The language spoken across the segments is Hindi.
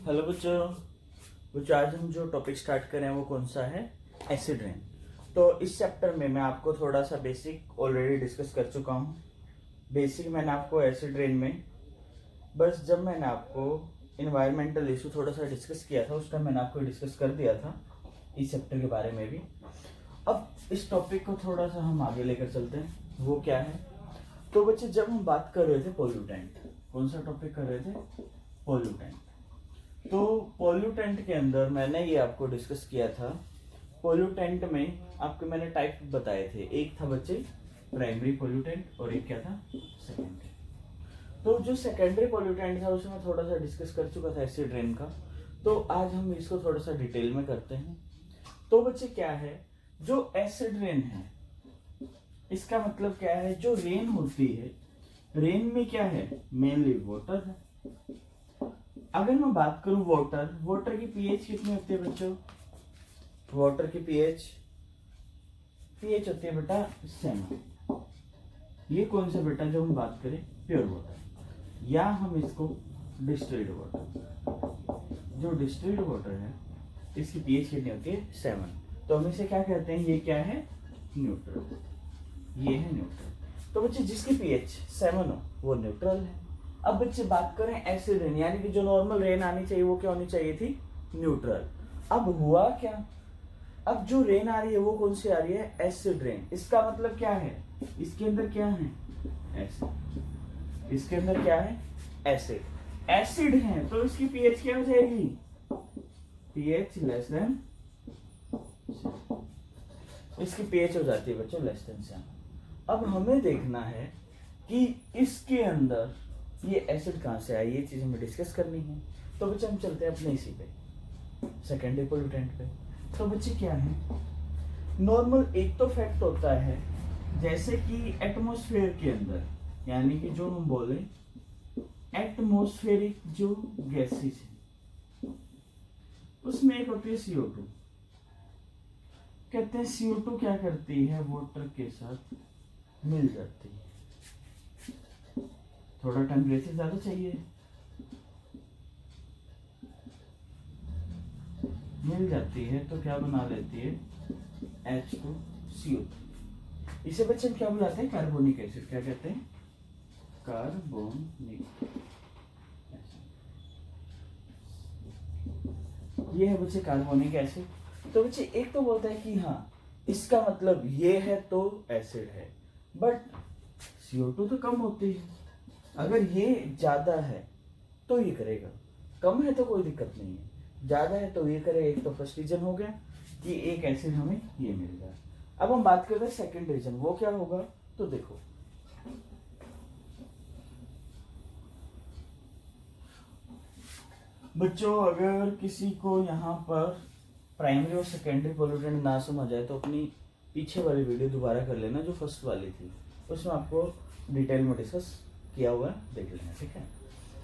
हेलो बच्चों आज हम जो टॉपिक स्टार्ट करें वो कौन सा है, एसिड रेन। तो इस चैप्टर में मैं आपको थोड़ा सा बेसिक ऑलरेडी डिस्कस कर चुका हूँ। बेसिक मैंने आपको एसिड रेन में बस जब मैंने आपको इन्वायरमेंटल इशू थोड़ा सा डिस्कस किया था उस टाइम मैंने आपको डिस्कस कर दिया था इस चैप्टर के बारे में भी। अब इस टॉपिक को थोड़ा सा हम आगे लेकर चलते हैं, वो क्या है। तो बच्चे जब हम बात कर रहे थे पोल्यूटेंट, कौन सा टॉपिक कर रहे थे, पोल्यूटेंट। तो पोल्यूटेंट के अंदर मैंने ये आपको डिस्कस किया था। पोल्यूटेंट में आपको मैंने टाइप बताए थे, एक था बच्चे प्राइमरी पोल्यूटेंट और एक क्या था, सेकेंडरी। तो जो सेकेंडरी पोल्यूटेंट था उसमें थोड़ा सा डिस्कस कर चुका था एसिड रेन का। तो आज हम इसको थोड़ा सा डिटेल में करते हैं। तो बच्चे क्या है, जो एसिड रेन है इसका मतलब क्या है, जो रेन होती है, रेन में क्या है, मेनली वाटर है। अगर मैं बात करूं वाटर की पीएच कितनी होती है बच्चों, वाटर की पीएच होती है बेटा 7। ये कौन सा बेटा, जो हम बात करें प्योर वाटर या हम इसको डिस्टिल्ड वाटर, जो डिस्टिल्ड वाटर है इसकी पीएच कितनी होती है 7। तो हम इसे क्या कहते हैं, ये क्या है, न्यूट्रल, ये है न्यूट्रल। तो बच्चे जिसकी पीएच 7 हो वो न्यूट्रल है। अब बच्चे बात करें एसिड रेन, यानी कि जो नॉर्मल रेन आनी चाहिए वो क्या होनी चाहिए थी, न्यूट्रल। अब हुआ क्या, अब जो रेन आ रही है वो कौन सी आ रही है, एसिड रेन। इसका मतलब क्या है, इसके अंदर क्या है, एसिड, इसके अंदर क्या है, एसिड। एसिड है तो इसकी पीएच क्या हो जाएगी, पीएच लेस देन, इसकी पीएच हो जाती है बच्चों लेस देन 7। अब हमें देखना है कि इसके अंदर ये एसिड कहाँ से आया, ये चीज हमें डिस्कस करनी है। तो बच्चे हम चलते हैं अपने इसी पे, सेकेंडरी पोल्यूटेंट पे। तो बच्चे क्या है, नॉर्मल एक तो फैक्ट होता है जैसे कि एटमॉस्फेयर के अंदर, यानी कि जो हम बोले एटमॉस्फेरिक जो गैसेस है उसमें एक होती है CO2। कहते हैं CO2 क्या करती है, वाटर के साथ मिल जाती है। थोड़ा टेम्परेचर ज्यादा चाहिए, मिल जाती है तो क्या बना लेती है, H2CO3। इसे बच्चे क्या बुलाते हैं, कार्बोनिक एसिड। क्या कहते हैं, कार्बोनिक एसिड। ये है बच्चे कार्बोनिक एसिड। तो बच्चे एक तो बोलता है कि हाँ इसका मतलब ये है तो एसिड है, बट CO2 तो कम होती है, अगर ये ज्यादा है तो ये करेगा, कम है तो कोई दिक्कत नहीं है, ज्यादा है तो ये करेगा। एक तो फर्स्ट रीजन हो गया कि एक एसिड हमें ये मिल गया। अब हम बात करते हैं सेकंड रीजन, वो क्या होगा। तो देखो बच्चों, अगर किसी को यहाँ पर प्राइमरी और सेकेंडरी पोल्यूटेंट ना समझ आए तो अपनी पीछे वाली वीडियो दोबारा कर लेना, जो फर्स्ट वाली थी उसमें आपको डिटेल में डिस्कस किया हुआ देख लेना, ठीक है।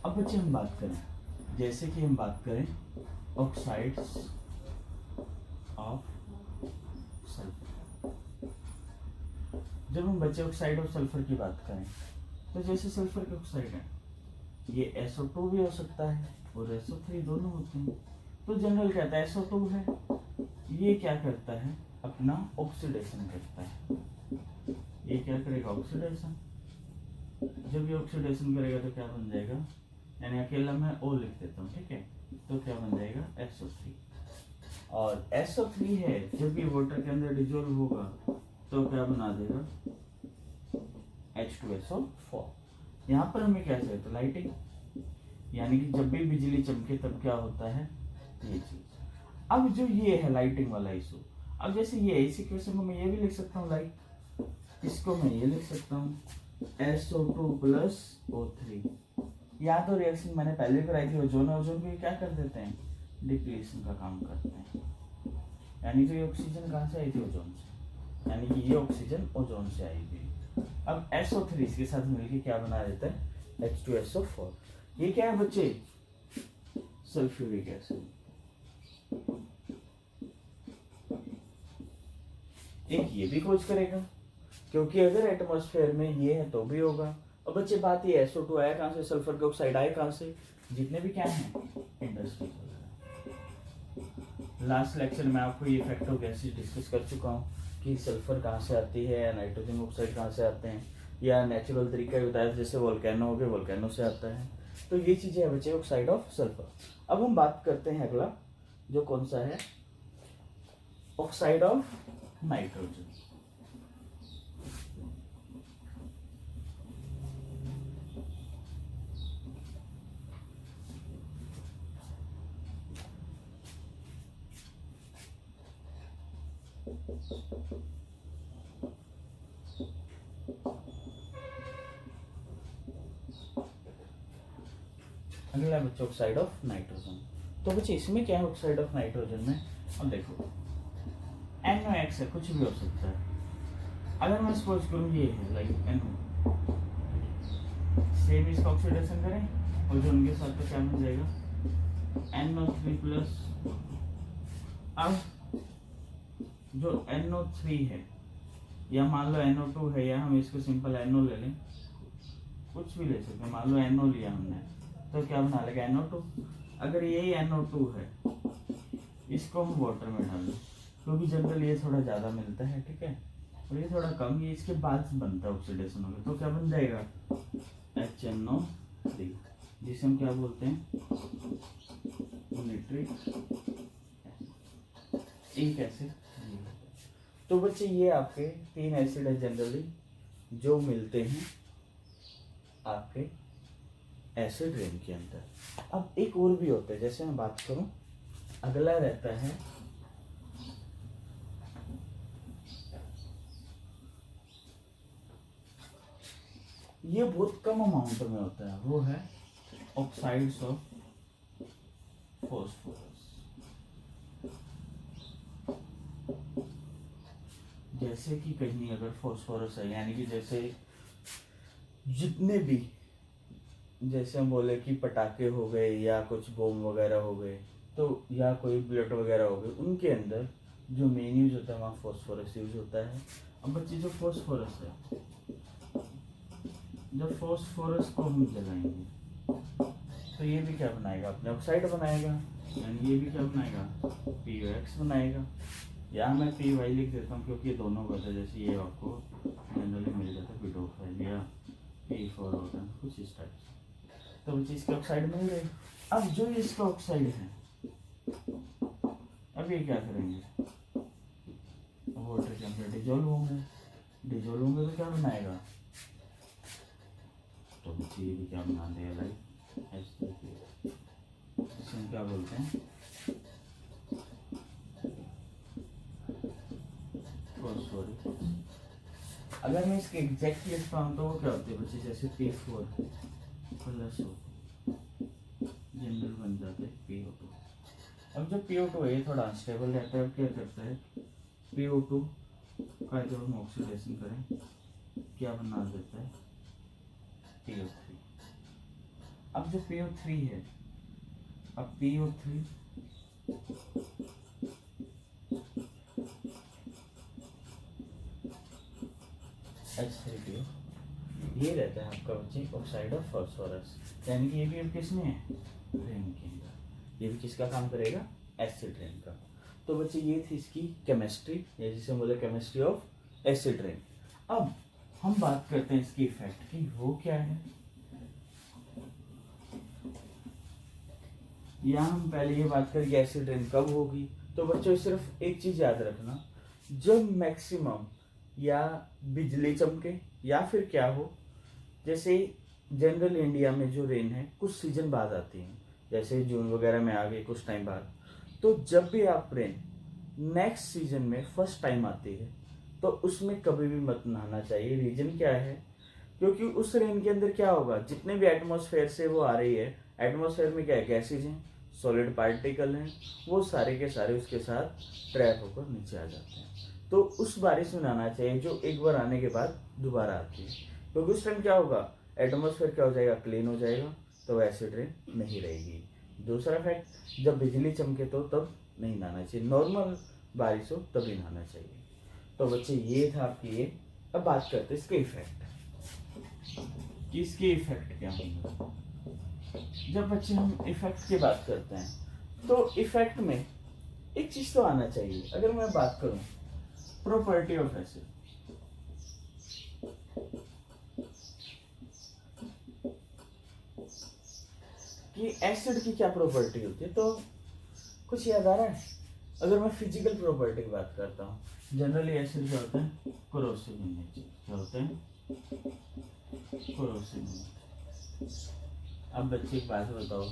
अब बच्चे हम बात करें, जैसे कि हम बात करें ऑक्साइड्स ऑफ सल्फर। जब हम बच्चे ऑक्साइड ऑफ सल्फर की बात करें तो जैसे सल्फर के ऑक्साइड है, ये SO2 भी हो सकता है और SO3 दोनों होते हैं। तो जनरल कहता है SO2 है, ये क्या करता है, अपना ऑक्सीडेशन करता है। ये क्या करेगा, ऑक्सीडेशन। जब ये ऑक्सीडेशन करेगा तो क्या बन जाएगा, यानी अकेला मैं O लिख देता हूँ, ठीक है। तो क्या बन जाएगा, SO3। और SO3 है, जब ये वाटर के अंदर डिजोल्व होगा तो क्या बना देगा, H2SO4। यहाँ पर हमें क्या चाहिए, तो लाइटिंग, यानी कि जब भी बिजली चमके तब क्या होता है, ये चीज। अब जो ये है लाइटिंग वाला इशू, अब जैसे ये इस इक्वेशन को मैं ये भी लिख सकता हूँ, लाइट, इसको मैं ये लिख सकता हूँ SO2 प्लस O3। या तो रिएक्शन मैंने पहले कराई थी, ओजोन भी क्या कर देते हैं, डिप्लीशन का काम करते हैं। यानी कि ये ऑक्सीजन कहाँ से आई थी, ओजोन से, यानी कि ये ऑक्सीजन ओजोन से आई थी। अब SO3 इसके साथ मिलके क्या बना देता है, H2SO4। ये क्या है बच्चे, सल्फ्यूरिक एसिड। एक ये भी खोज करेगा, क्योंकि अगर एटमॉस्फेयर में ये है तो भी होगा। अब बच्चे बात ये SO2 आया कहाँ से, सल्फर डाइऑक्साइड आया कहाँ से, जितने भी क्या हैं इंडस्ट्रीज वगैरह। लास्ट लेक्चर में आपको ये इफेक्ट ऑफ गैसेज डिस्कस कर चुका हूँ कि सल्फर कहाँ से आती है या नाइट्रोजन ऑक्साइड कहाँ से आते हैं, या नेचुरल तरीका भी बताया जैसे वोल्केनो हो गए, वोल्केनो से आता है। तो ये चीज़ें है बच्चे ऑक्साइड ऑफ सल्फर। अब हम बात करते हैं अगला जो कौन सा है, ऑक्साइड ऑफ नाइट्रोजन। अगला बच्चे ऑक्साइड ऑफ नाइट्रोजन। तो बच्चे इसमें क्या है ऑक्साइड ऑफ नाइट्रोजन में, अब देखो NOx है, कुछ भी हो सकता है। अगर मैं सपोज करूँ ये है लाइक NO, सेम इसका ऑक्सीडेशन करें और जो उनके साथ तो क्या बन जाएगा NO3+। अब जो NO3 है या मान लो NO2 है, या हम इसको सिंपल NO ले लें, कुछ भी ले सकते हैं, मान लो NO लिया हमने तो क्या बना लेगा NO2। अगर यही NO2 है इसको हम वाटर में डाल दें, क्योंकि जनरल ये थोड़ा ज़्यादा मिलता है, ठीक है, और ये थोड़ा कम, ये इसके बाद बनता है ऑक्सीडेशन होगा, तो क्या बन जाएगा HNO3, जिसे हम क्या बोलते हैं नाइट्रिक एक एसिड। तो बच्चे ये आपके 3 एसिड है जनरली जो मिलते हैं आपके एसिड रेन के अंदर। अब एक और भी होता है, जैसे मैं बात करूं, अगला रहता है ये बहुत कम अमाउंट में होता है, वो है ऑक्साइड्स ऑफ फॉस्फोरस। जैसे कि कहीं अगर फॉस्फोरस है, यानी कि जैसे जितने भी, जैसे हम बोले कि पटाखे हो गए या कुछ बम वगैरह हो गए, तो या कोई बुलेट वगैरह हो गए, उनके अंदर जो मेन यूज होता है वहाँ फॉस्फोरस यूज होता है। अब बच्चे जो फॉस्फोरस है, जब फॉस्फोरस को हम जलाएंगे तो ये भी क्या बनाएगा, अपने ऑक्साइड बनाएगा, यानी ये भी क्या बनाएगा POX बनाएगा, या मैं PY लिख देता हूँ क्योंकि ये दोनों का था, जैसे ये आपको जनरली मिल जाता है पिटोफाइल या P4 कुछ इस टाइप से। तो वो चीज़ के ऑक्साइड मिल गए। अब जो इसका ऑक्साइड है, अब ये क्या करेंगे, वाटर के अंदर डिजोल्व होंगे तो क्या बनाएगा, तो ये भी क्या बना देगा लाइक H3, जिसे हम क्या बोलते हैं फॉस्फोरिक। अगर मैं इसके एग्जैक्ट लिखता हूँ तो वो क्या होते हैं बच्चे, जैसे P4 प्लस जनरल बन जाते हैं PO2। अब जो PO2 है ये थोड़ा अनस्टेबल रहता है, क्या करता है PO2 का जब हम ऑक्सीडेशन करें क्या बना देता है PO3। अब जो PO3 है, अब PO3 H3PO, ये रहता है आपका बच्चे ऑक्साइड ऑफ फॉस्फोरस, यानी कि ये भी किस में है रेन के अंदर, ये भी किसका काम करेगा एसिड रेन का। तो बच्चे ये थी इसकी केमिस्ट्री, या जिसे हम बोले केमिस्ट्री ऑफ एसिड रेन। अब हम बात करते हैं इसकी इफेक्ट की, वो क्या है, यहाँ हम पहले ये बात करें कि एसिड रेन कब होगी। तो बच्चों सिर्फ एक चीज याद रखना, जब मैक्सिमम या बिजली चमके या फिर क्या हो, जैसे जनरल इंडिया में जो रेन है कुछ सीजन बाद आती है, जैसे जून वगैरह में आ गई कुछ टाइम बाद, तो जब भी आप रेन नेक्स्ट सीजन में फर्स्ट टाइम आती है तो उसमें कभी भी मत नहाना चाहिए। रीजन क्या है, क्योंकि उस रेन के अंदर क्या होगा, जितने भी एटमॉस्फेयर से वो आ रही है, एटमॉस्फेयर में क्या है गैसेज हैं, सॉलिड पार्टिकल हैं, वो सारे के सारे उसके साथ ट्रैप होकर नीचे आ जाते हैं। तो उस बारिश में नहाना चाहिए जो एक बार आने के बाद दोबारा आती है, क्योंकि उस टाइम क्या होगा एटमॉस्फेयर क्या हो जाएगा क्लीन हो जाएगा, तो एसिड रेन नहीं रहेगी। दूसरा फैक्ट, जब बिजली चमके तो तब नहीं नहाना चाहिए, नॉर्मल बारिश हो तभी नहाना चाहिए। तो बच्चे ये था आपकी ये। अब बात करते हैं इसके इफेक्ट कि इसके इफेक्ट क्या होंगे। जब बच्चे हम इफेक्ट की बात करते हैं तो इफेक्ट में एक चीज तो आना चाहिए। अगर मैं बात करूं प्रॉपर्टी ऑफ एसिड, कि एसिड की क्या प्रॉपर्टी होती है, तो कुछ याद आ रहा है? अगर मैं फिजिकल प्रॉपर्टी की बात करता हूँ, जनरली एसिड क्या होता है? Corrosive in nature. क्या होता है? Corrosive in nature. अब बच्चे एक बात बताओ,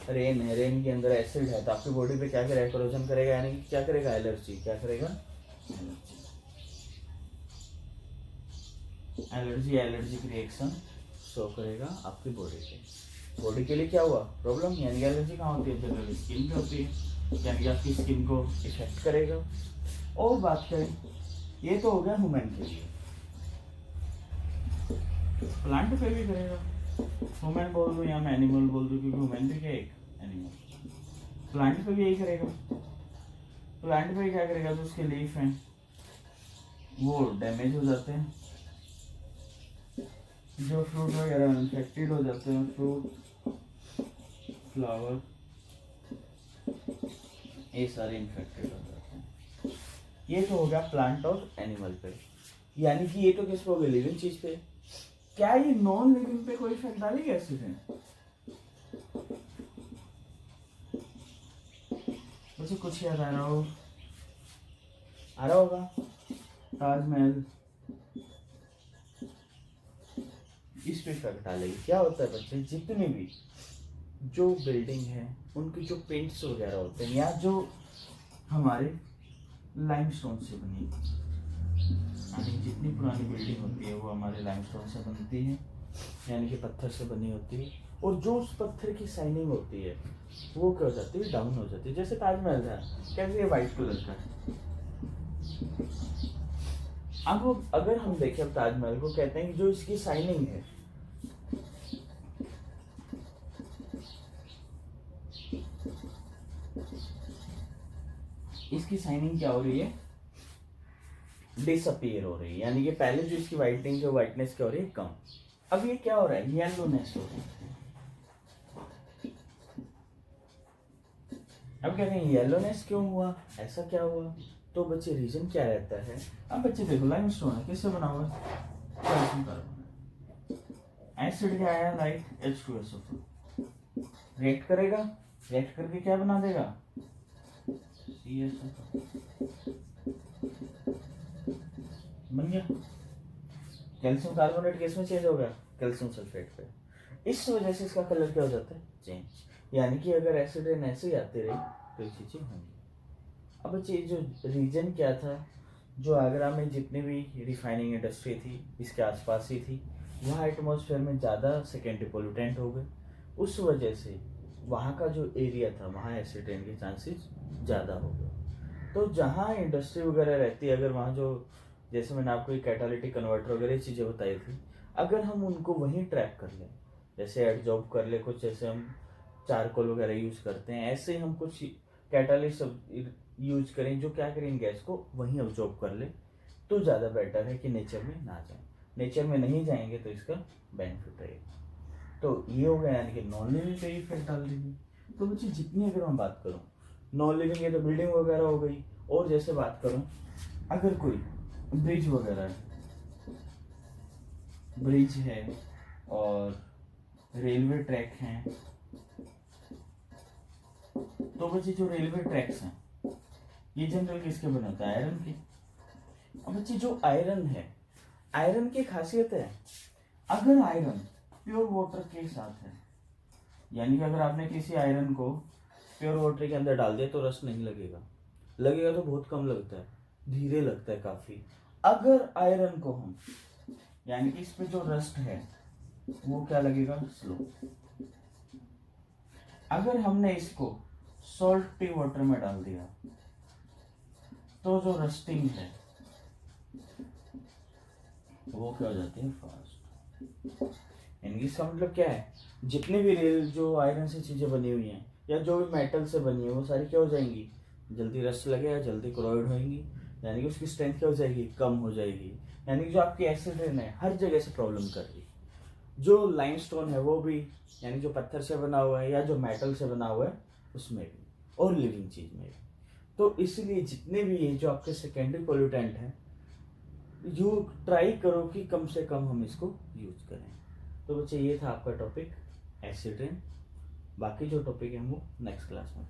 रेन है, रेन के अंदर एसिड है, तो आपकी बॉडी पे क्या करेगा? कोरोजन करेगा, यानी कि क्या करेगा? एलर्जी। क्या करेगा? एलर्जी। एलर्जिक रिएक्शन शो करेगा आपकी बॉडी पे। बॉडी के लिए क्या हुआ? प्रॉब्लम। यानी एलर्जी कहाँ होती है? जनरली स्किन पे होती है, यानी कि आपकी स्किन को इफेक्ट करेगा। और बात करें, ये तो हो गया ह्यूमन के लिए, प्लांट पे भी करेगा। ह्यूमन बोल दो या मैं एनिमल बोल दो, क्योंकि ह्यूमन भी क्या एक एनिमल। प्लांट पे भी यही करेगा। प्लांट पे क्या करेगा? तो उसके लीफ हैं वो डैमेज हो जाते हैं, जो फ्रूट वगैरह इन्फेक्टेड हो जाते हैं, फ्रूट, फ्लावर, ये सारे इन्फेक्टेड हो जाते हैं। ये तो हो गया प्लांट और एनिमल पे, यानी कि ये तो किस पे हो गया? लिविंग चीज पे। क्या ये नॉन लिविंग पे कोई इफेक्ट डालेगी एसिड है? मुझे कुछ याद आ रहा होगा? ताजमहल इस पे इफेक्ट डालेगी। क्या होता है बच्चे, जितने भी जो बिल्डिंग है उनकी जो पेंट्स वगैरह होते हैं, या जो हमारे लाइमस्टोन से बनी, यानी जितनी पुरानी बिल्डिंग होती है वो हमारे लाइमस्टोन से बनती है, यानी कि पत्थर से बनी होती है। और जो उस पत्थर की शाइनिंग होती है वो क्या हो जाती है? डाउन हो जाती है। जैसे ताजमहल था, कैसे ये वाइट कलर का है। अब अगर हम देखें, अब ताजमहल को कहते हैं कि जो इसकी शाइनिंग है, इसकी शाइनिंग क्या हो रही है? डिसअपीयर हो रही है, यानी कि पहले जो इसकी वाइटनिंग है, वाइटनेस क्या हो रही है? कम। अब ये क्या हो रहा है? येलोनेस हो रही है। अब कहते हैं येलोनेस क्यों हुआ, ऐसा क्या हुआ? तो बच्चे रीजन क्या रहता है? अब बच्चे देखो, लाइमस्टोन है, किससे बना हुआ है? Calcium carbonate. एसिड क्या आया? लाइक H2SO4 रिएक्ट करेगा, रिएक्ट करके क्या बना देगा? CSO4 बन गया। कैल्शियम कार्बोनेट किस में चेंज होगा? कैल्शियम सल्फेट पे। इस वजह से इसका कलर क्या हो जाता है? चेंज। यानी कि अगर एसिड रेन ऐसे ही आते रहे तो ये चीजें होंगी। अब बच्चे जो रीजन क्या था, जो आगरा में जितनी भी रिफाइनिंग इंडस्ट्री थी इसके आसपास ही थी, वहाँ एटमॉस्फेयर में ज़्यादा सेकेंडरी पोल्यूटेंट हो गए। उस वजह से वहाँ का जो एरिया था वहाँ एसिड रेन के चांसेस ज़्यादा हो गए। तो जहाँ इंडस्ट्री वगैरह रहती है, अगर वहाँ जो, जैसे मैंने आपको एक कैटालिटिक कन्वर्टर वगैरह चीज़ें बताई थी, अगर हम उनको वहीं ट्रैप कर लें, जैसे एडजॉर्ब कर ले कुछ, जैसे हम चारकोल वगैरह यूज़ करते हैं, ऐसे हम कुछ कैटालिस्ट यूज करें जो क्या करें, गैस को वहीं ऑब्जॉर्ब कर ले, तो ज़्यादा बेटर है कि नेचर में ना जाए। नेचर में नहीं जाएंगे तो इसका बेनिफिट रहेगा। तो ये हो गया, यानी कि नॉन लिविंग पे इफेक्ट डाल देंगे। तो बच्चे जितनी अगर मैं बात करूँ, नॉन लिविंग है तो बिल्डिंग वगैरह हो गई। और जैसे बात करूँ, अगर कोई ब्रिज वगैरह है, ब्रिज है और रेलवे ट्रैक हैं, तो बच्चे जो रेलवे ट्रैक्स हैं ये जनरल किसके बने होते हैं? आयरन के। अब बच्चे जो आयरन है, आयरन की खासियत है, अगर आयरन प्योर वाटर के साथ है, यानी कि अगर आपने किसी आयरन को प्योर वाटर के अंदर डाल दिया तो रस्ट नहीं लगेगा, लगेगा तो बहुत कम लगता है, धीरे लगता है काफी। अगर आयरन को हम, यानी कि इस पे जो रस्ट है वो क्या लगेगा? स्लो। अगर हमने इसको सॉल्टी वाटर में डाल दिया तो जो रस्टिंग है वो क्या हो जाती है? फास्ट। इसका मतलब क्या है? जितने भी रेल जो आयरन से चीजें बनी हुई हैं या जो भी मेटल से बनी है वो सारी क्या हो जाएंगी? जल्दी रस्ट लगेगा, जल्दी क्रोइड होएंगी, यानी कि उसकी स्ट्रेंथ क्या हो जाएगी? कम हो जाएगी। यानी कि जो आपकी एसिड रेन है हर जगह से प्रॉब्लम कर रही है। जो लाइमस्टोन है वो भी, यानी जो पत्थर से बना हुआ है या जो मेटल से बना हुआ है उसमें भी, और लिविंग चीज में भी। तो इसलिए जितने भी ये जो आपके सेकेंडरी पोल्यूटेंट हैं, यू ट्राई करो कि कम से कम हम इसको यूज करें। तो बच्चे ये था आपका टॉपिक एसिड रेन। बाकी जो टॉपिक है वो नेक्स्ट क्लास में।